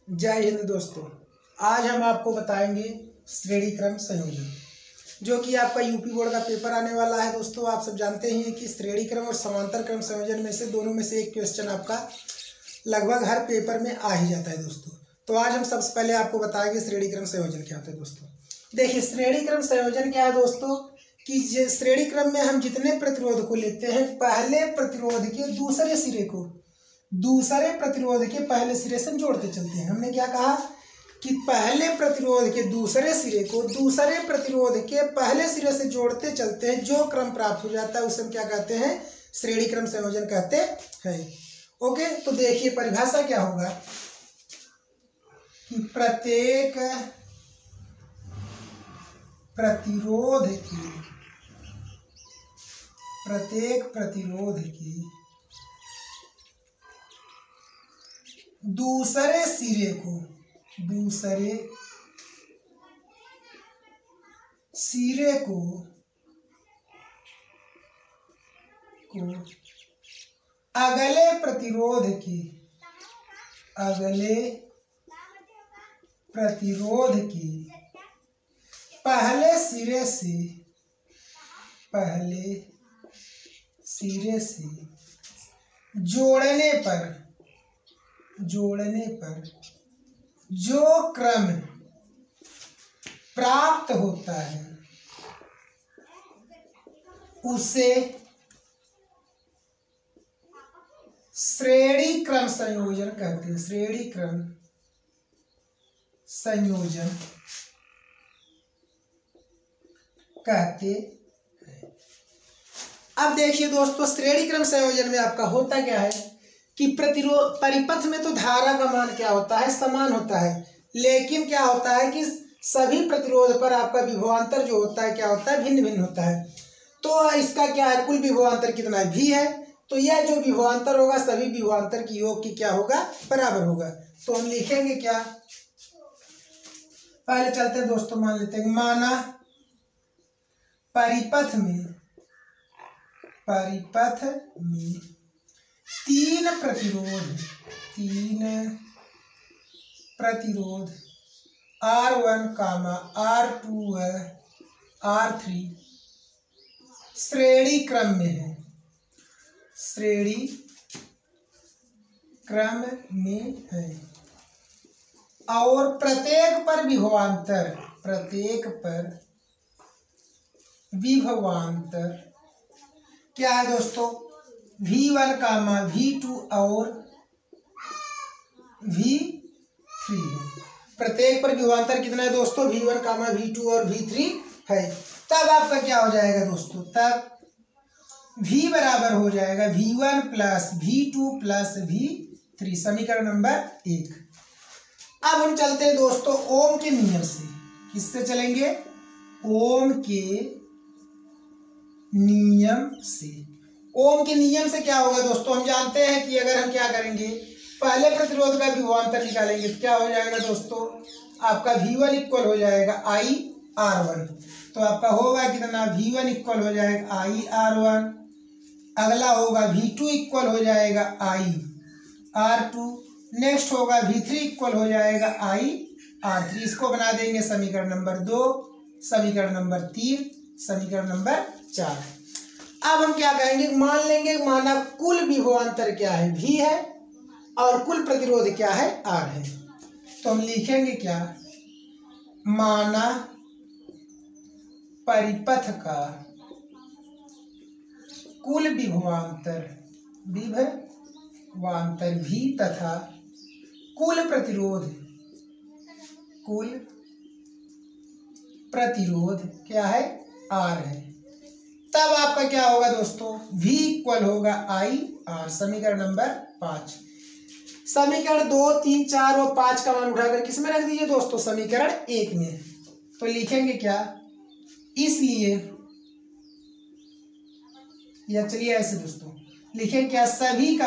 जय हिंद दोस्तों। आज हम आपको बताएंगे श्रेणी क्रम संयोजन, जो कि आपका यूपी बोर्ड का पेपर आने वाला है। दोस्तों आप सब जानते ही हैं कि श्रेणी क्रम और समांतर क्रम संयोजन में से दोनों में से एक क्वेश्चन आपका लगभग हर पेपर में आ ही जाता है दोस्तों। तो आज हम सबसे पहले आपको बताएंगे श्रेणी क्रम संयोजन क्या होता है। दोस्तों देखिए, श्रेणी क्रम संयोजन क्या है दोस्तों कि श्रेणी क्रम में हम जितने प्रतिरोध को लेते हैं, पहले प्रतिरोध के दूसरे सिरे को दूसरे प्रतिरोध के पहले सिरे से जोड़ते चलते हैं। हमने क्या कहा कि पहले प्रतिरोध के दूसरे सिरे को दूसरे प्रतिरोध के पहले सिरे से जोड़ते चलते हैं। जो क्रम प्राप्त हो जाता है उसे हम क्या कहते हैं? श्रेणी क्रम संयोजन कहते हैं। ओके, तो देखिए परिभाषा क्या होगा कि प्रत्येक प्रतिरोध की दूसरे सिरे को अगले प्रतिरोध की पहले सिरे से जोड़ने पर जो क्रम प्राप्त होता है उसे श्रेणी क्रम संयोजन कहते हैं। श्रेणी क्रम संयोजन कहते हैं। अब देखिए दोस्तों, श्रेणी क्रम संयोजन में आपका होता क्या है कि प्रतिरोध परिपथ में तो धारा का मान क्या होता है? समान होता है, लेकिन क्या होता है कि सभी प्रतिरोध पर आपका विभवांतर जो होता है क्या होता है? भिन्न भिन्न होता है। तो इसका क्या है? कुल विभवांतर कितना है? V है। तो यह जो विभवांतर होगा सभी विभवांतर की योग की क्या होगा? बराबर होगा। तो हम लिखेंगे क्या? पहले चलते हैं दोस्तों, मान लेते हैं माना परिपथ में तीन प्रतिरोध R1, R2, R3 श्रेणी क्रम में है। और प्रत्येक पर विभवांतर क्या है दोस्तों? V1, V2 और V3 है। प्रत्येक पर विभवांतर कितना है दोस्तों? V1, V2 और V3 है। तब आपका क्या हो जाएगा दोस्तों? तब V बराबर हो जाएगा V1 plus V2 plus V3, समीकरण नंबर 1। अब हम चलते हैं दोस्तों ओम के नियम से। किससे चलेंगे? ओम के नियम से। ओम के नियम से क्या होगा दोस्तों? हम जानते हैं कि अगर हम क्या करेंगे, पहले प्रतिरोध का विभवांतर निकालेंगे तो क्या हो जाएगा दोस्तों? आपका V1 इक्वल हो जाएगा IR1। तो आपका होगा कितना? V1 इक्वल हो जाएगा IR1। अगला होगा V2 इक्वल हो जाएगा IR2। नेक्स्ट होगा V3 इक्वल हो जाएगा IR3। इसको बना देंगे समीकरण नंबर 2, समीकरण नंबर 3, समीकरण नंबर 4। अब हम क्या कहेंगे? मान लेंगे माना कुल विभवांतर क्या है? V है और कुल प्रतिरोध क्या है? R है। तो हम लिखेंगे क्या? माना परिपथ का कुल विभवांतर V तथा कुल प्रतिरोध क्या है? R है। तब आपका क्या होगा दोस्तों? V इक्वल होगा IR, समीकरण नंबर 5। समीकरण 2, 3, 4 और 5 का मान उठाकर किस में रख दीजिए दोस्तों? समीकरण 1 में। तो लिखेंगे क्या? इसलिए या चलिए ऐसे दोस्तों लिखें क्या? सभी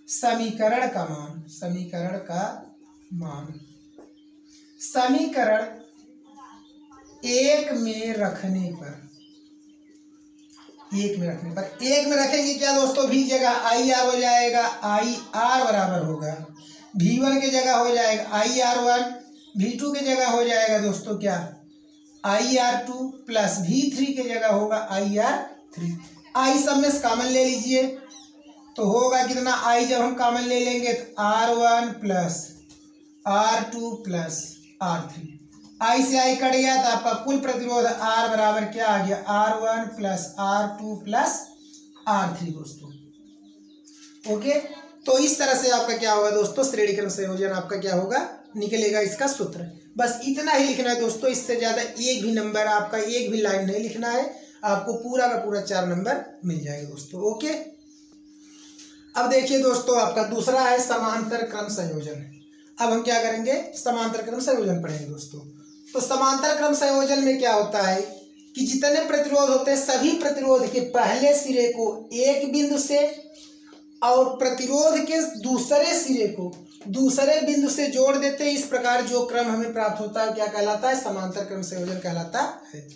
समीकरण का मान समीकरण 1 में रखने पर एक में रखेंगे क्या दोस्तों, भी जगह आई आर हो जाएगा, आई आर बराबर होगा V1 की जगह हो जाएगा IR1, V2 की जगह हो जाएगा दोस्तों क्या IR2 प्लस V3 की जगह होगा IR3। I सब में कॉमन ले लीजिए तो होगा कितना, I जब हम कॉमन ले लेंगे तो R1 plus R2 plus R3। I से I कट गया तो आपका कुल प्रतिरोध R बराबर क्या आ गया, R1 plus R2 plus R3 दोस्तों। ओके, तो इस तरह से आपका क्या होगा दोस्तों, श्रेणी क्रम संयोजन आपका क्या होगा, निकलेगा इसका सूत्र। बस इतना ही लिखना है दोस्तों, इससे ज्यादा एक भी नंबर आपका, एक भी लाइन नहीं लिखना है, आपको पूरा का पूरा 4 नंबर मिल जाएगा दोस्तों। ओके, अब देखिए दोस्तों, आपका दूसरा है समांतर क्रम संयोजन। अब हम क्या करेंगे, समांतर क्रम संयोजन पढ़ेंगे दोस्तों। तो समांतर क्रम संयोजन में क्या होता है कि जितने प्रतिरोध होते हैं सभी प्रतिरोध के पहले सिरे को एक बिंदु से और प्रतिरोध के दूसरे सिरे को दूसरे बिंदु से जोड़ देते हैं। इस प्रकार जो क्रम हमें प्राप्त होता है क्या कहलाता है, समांतर क्रम संयोजन कहलाता है।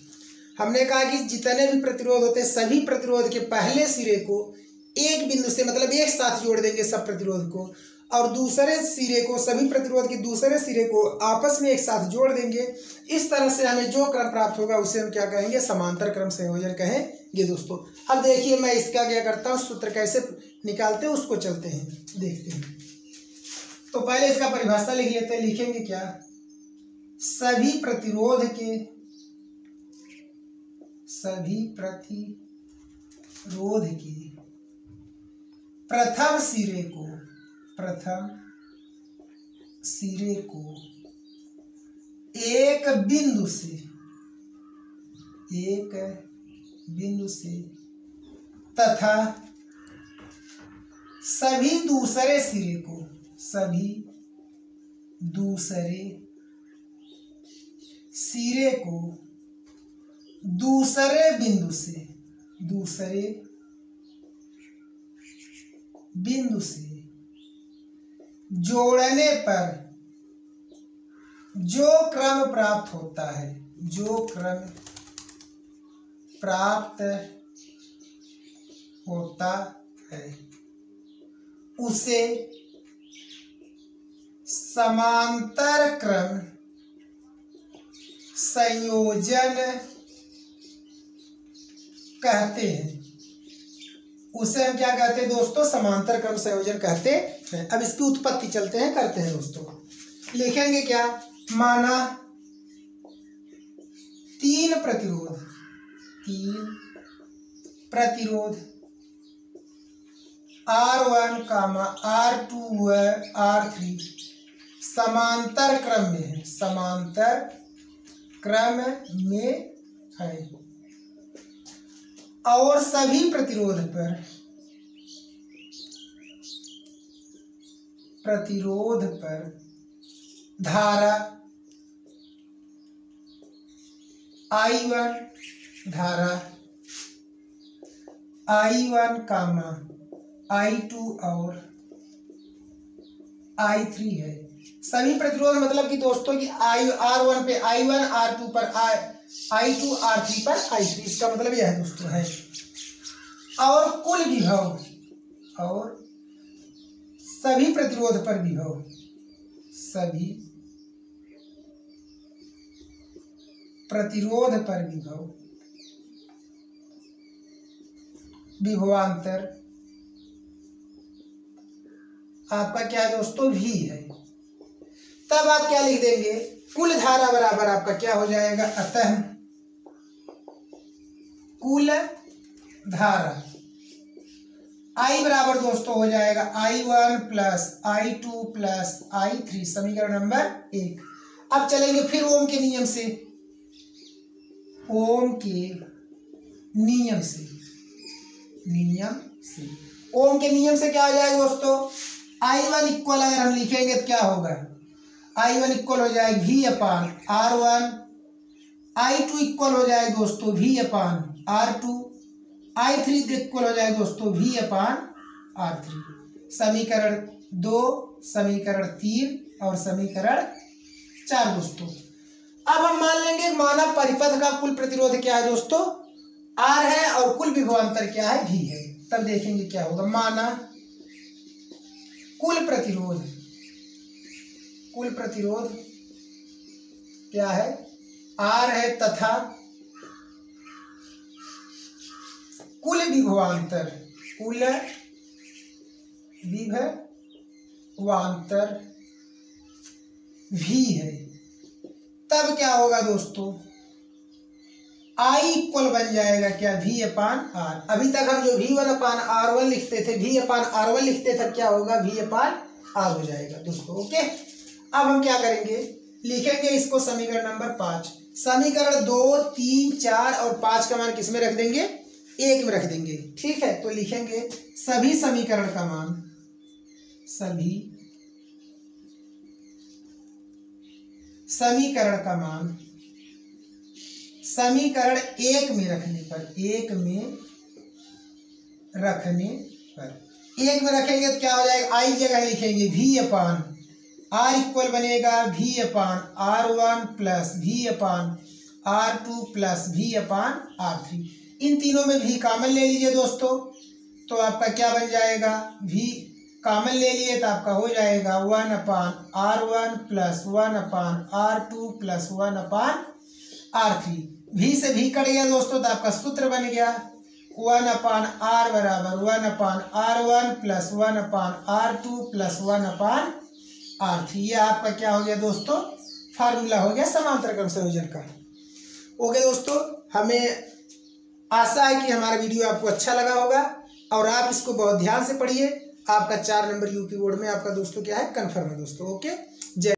हमने कहा कि जितने भी प्रतिरोध होते हैं सभी प्रतिरोध के पहले सिरे को एक बिंदु से, मतलब एक साथ जोड़ देंगे सब प्रतिरोध को, और दूसरे सिरे को, सभी प्रतिरोध के दूसरे सिरे को आपस में एक साथ जोड़ देंगे। इस तरह से हमें जो क्रम प्राप्त होगा उसे हम क्या कहेंगे, समांतर क्रम संयोजन कहेंगे दोस्तों। अब देखिए मैं इसका क्या करता हूँ, सूत्र कैसे निकालते हैं उसको चलते हैं देखते हैं। तो पहले इसका परिभाषा लिख लेते हैं। लिखेंगे क्या, सभी प्रतिरोध के प्रथम सिरे को एक बिंदु से तथा सभी दूसरे सिरे को दूसरे बिंदु से जोड़ने पर जो क्रम प्राप्त होता है उसे समांतर क्रम संयोजन कहते हैं। उसे हम क्या कहते हैं दोस्तों, समांतर क्रम संयोजन कहते हैं। अब इसकी उत्पत्ति चलते हैं, करते हैं दोस्तों। लिखेंगे क्या, माना तीन प्रतिरोध R1, R2 व R3 समांतर क्रम में है और सभी प्रतिरोध पर धारा I1 I2 और I3 है। सभी प्रतिरोध मतलब कि दोस्तों कि R1 पे I1, R2 पर I2, R3 पर I3, इसका मतलब यह है दोस्तों है। और कुल विभव और सभी प्रतिरोध पर विभवांतर आपका क्या है दोस्तों, V है। तब आप क्या लिख देंगे, कुल धारा बराबर आपका क्या हो जाएगा, अतः कुल धारा I बराबर दोस्तों हो जाएगा I1 plus I2 plus I3, समीकरण नंबर 1। अब चलेंगे फिर ओम के नियम से। ओम के नियम से क्या हो जाएगा दोस्तों, I1 इक्वल अगर हम लिखेंगे तो क्या होगा, I1 इक्वल हो जाएगा V अपान R1, I2 इक्वल हो जाएगा दोस्तों V अपान R2, I3 इक्वल हो जाएगा दोस्तों V अपान R3। समीकरण 2, समीकरण 3 और समीकरण 4 दोस्तों। अब हम मान लेंगे, माना परिपथ का कुल प्रतिरोध क्या है दोस्तों, R है और कुल विभवांतर क्या है, V है। तब देखेंगे क्या होगा, माना कुल प्रतिरोध कुल प्रतिरोध क्या है, R है, तथा कुल विभवांतर V है। तब क्या होगा दोस्तों, I इक्वल बन जाएगा क्या, V/R। अभी तक हम जो V1/R1 लिखते थे, V/R1 लिखते थे, क्या होगा, V/R हो जाएगा दोस्तों। ओके, अब हम क्या करेंगे, लिखेंगे इसको समीकरण नंबर 5। समीकरण 2, 3, 4 और 5 का मान किसमें रख देंगे, 1 में रख देंगे। ठीक है, तो लिखेंगे सभी समीकरण का मान, समीकरण 1 में रखने पर, 1 में रखेंगे तो क्या हो जाएगा, I जगह लिखेंगे V/R इक्वल बनेगा V/R1 plus V/R2 plus V/R3। इन तीनों में V कॉमन ले लीजिए दोस्तों, तो आपका क्या बन जाएगा, V कॉमन ले लिए तो आपका हो जाएगा 1/R1 plus 1/R2 plus 1/R3। V से V कट गया दोस्तों, तो आपका सूत्र बन गया 1/R बराबर 1/R1 plus 1/R2 plus 1/R3। ये आपका क्या हो गया दोस्तों, फार्मूला हो गया समांतर क्रम संयोजन का। ओके दोस्तों, हमें आशा है कि हमारा वीडियो आपको अच्छा लगा होगा और आप इसको बहुत ध्यान से पढ़िए। आपका 4 नंबर यूपी बोर्ड में आपका दोस्तों क्या है, कन्फर्म है दोस्तों। ओके।